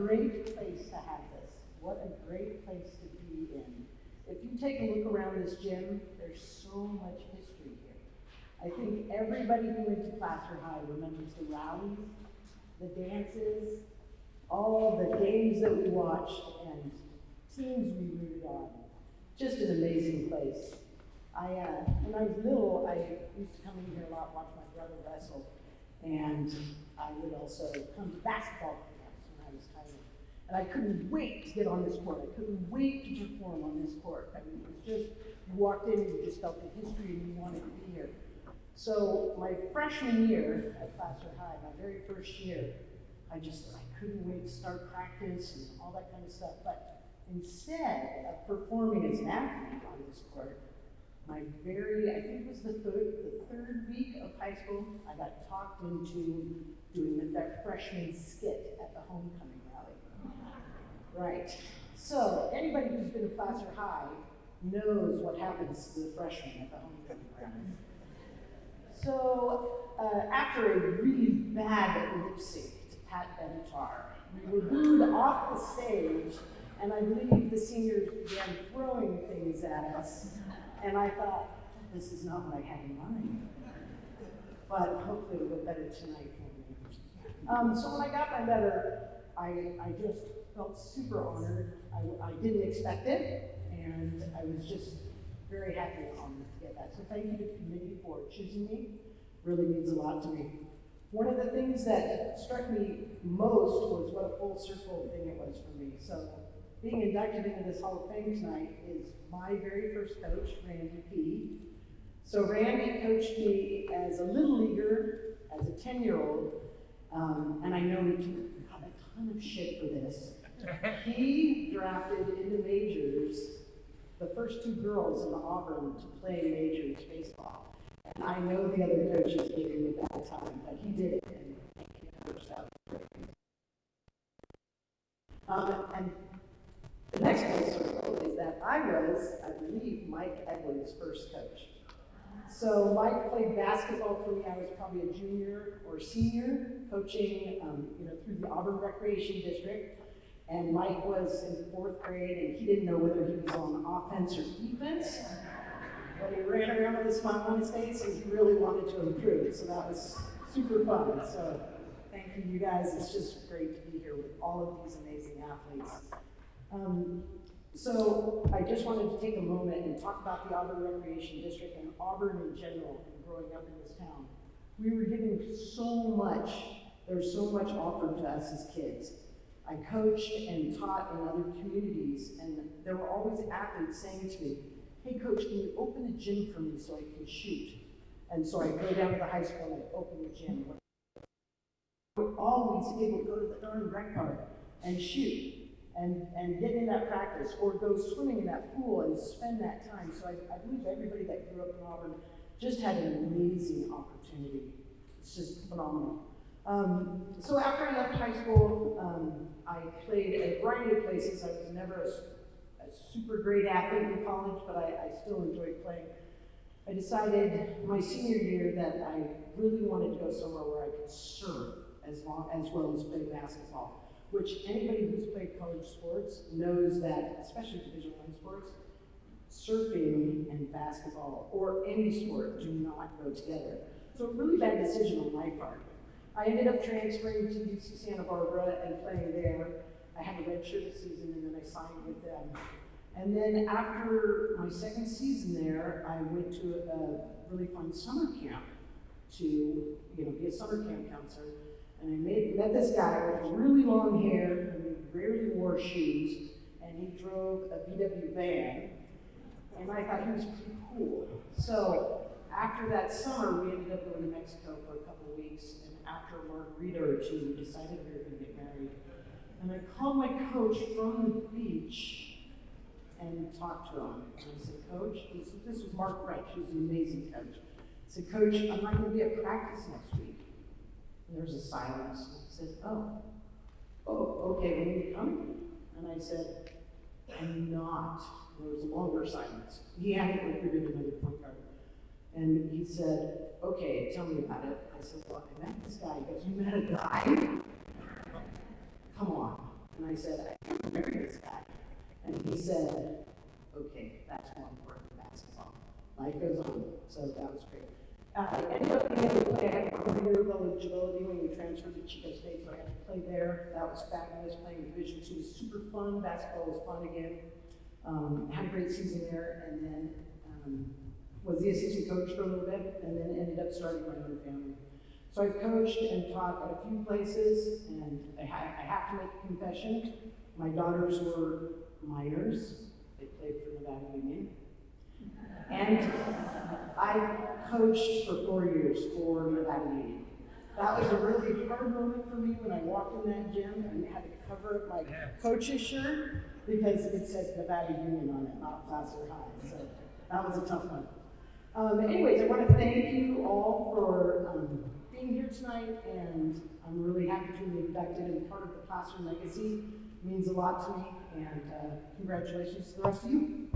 great place to have this. What a great place to be in. If you take a look around this gym, there's so much history here. I think everybody who went to Placer High remembers the rallies, the dances, all the games that we watched, and teams we rooted on. Just an amazing place. When I was little, I used to come in here a lot, watch my brother wrestle, and I would also come to basketball camps when I was tiny. And I couldn't wait to get on this court. I couldn't wait to perform on this court. I mean, it was just, you walked in and you just felt the history and you wanted to be here. So my freshman year at Placer High, my very first year, I couldn't wait to start practice and all that kind of stuff. But instead of performing as an athlete on this court, I think it was the third week of high school, I got talked into doing that freshman skit at the homecoming rally. Right. So anybody who's been to Placer High knows what happens to the freshmen at the homecoming rally. So after a really bad lip sync to Pat Benatar, we were booed off the stage, and I believe the seniors began throwing things at us. And I thought, this is not what I had in mind. But hopefully it'll get better tonight for me. So when I got my letter, I just felt super honored. I didn't expect it, and I was just very happy and honored to get that. So thank you to the committee for choosing me. Really means a lot to me. One of the things that struck me most was what a full circle thing it was for me. So being inducted into this Hall of Fame tonight is my very first coach, Randy P. So Randy coached me as a little leaguer, as a 10-year-old, and I know he got a ton of shit for this. He drafted into majors the first two girls in Auburn to play majors baseball. And I know the other coaches gave him a bad time, but he did it, and he coached out. And the next one is that I believe, Mike Edwards' first coach. So Mike played basketball for me. I was probably a junior or senior, coaching through the Auburn Recreation District. And Mike was in fourth grade, and he didn't know whether he was on offense or defense. But he ran around with a smile on his face, and he really wanted to improve. So that was super fun. So thank you guys. It's just great to be here with all of these amazing athletes. So I just wanted to take a moment and talk about the Auburn Recreation District and Auburn in general and growing up in this town. We were given so much. There's so much offered to us as kids. I coached and taught in other communities, and there were always athletes saying to me, hey coach, can you open a gym for me so I can shoot? And so I'd go down to the high school and I'd open the gym. We're always able to go to the darn rec park and shoot. And get in that practice, or go swimming in that pool and spend that time. So I believe everybody that grew up in Auburn just had an amazing opportunity. It's just phenomenal. So after I left high school, I played a variety of places. I was never a super great athlete in college, but I still enjoyed playing. I decided my senior year that I really wanted to go somewhere where I could serve as well as play basketball. Which anybody who's played college sports knows that, especially Division I sports, surfing and basketball, or any sport, do not go together. So a really bad decision on my part. I ended up transferring to UC Santa Barbara and playing there. I had a redshirt season, and then I signed with them. And then after my second season there, I went to a really fun summer camp to be a summer camp counselor. And I met this guy with really long hair, and he rarely wore shoes, and he drove a VW van, and I thought he was pretty cool. So after that summer, we ended up going to Mexico for a couple of weeks, and after a margarita or two, we decided we were going to get married. And I called my coach from the beach and talked to him. And I said, Coach, this was Mark French, he was an amazing coach. I said, Coach, I'm not going to be at practice next week. And there was a silence. He said, oh, okay, when are you coming? And I said, I'm not. There was a longer silence. He hadn't recruited another point guard. And he said, okay, tell me about it. I said, well, I met this guy. He goes, you met a guy? Come on. And I said, I can't marry this guy. And he said, okay, that's more important than basketball. Life goes on. So that was great. I ended up being able to play. I had a 4-year eligibility when we transferred to Chico State, so I had to play there. That was fabulous. Playing Division II was super fun. Basketball was fun again. Had a great season there, and then was the assistant coach for a little bit, and then ended up starting my own family. So I've coached and taught at a few places, and I have to make a confession. My daughters were minors. They played for Nevada Union. And I coached for 4 years for Nevada Union. That was a really hard moment for me when I walked in that gym and had to cover up my coach's shirt because it said Nevada Union on it, not Placer High. So that was a tough one. Anyways, I want to thank you all for being here tonight, and I'm really happy to be inducted and part of the Placer legacy. It means a lot to me, and congratulations to the rest of you.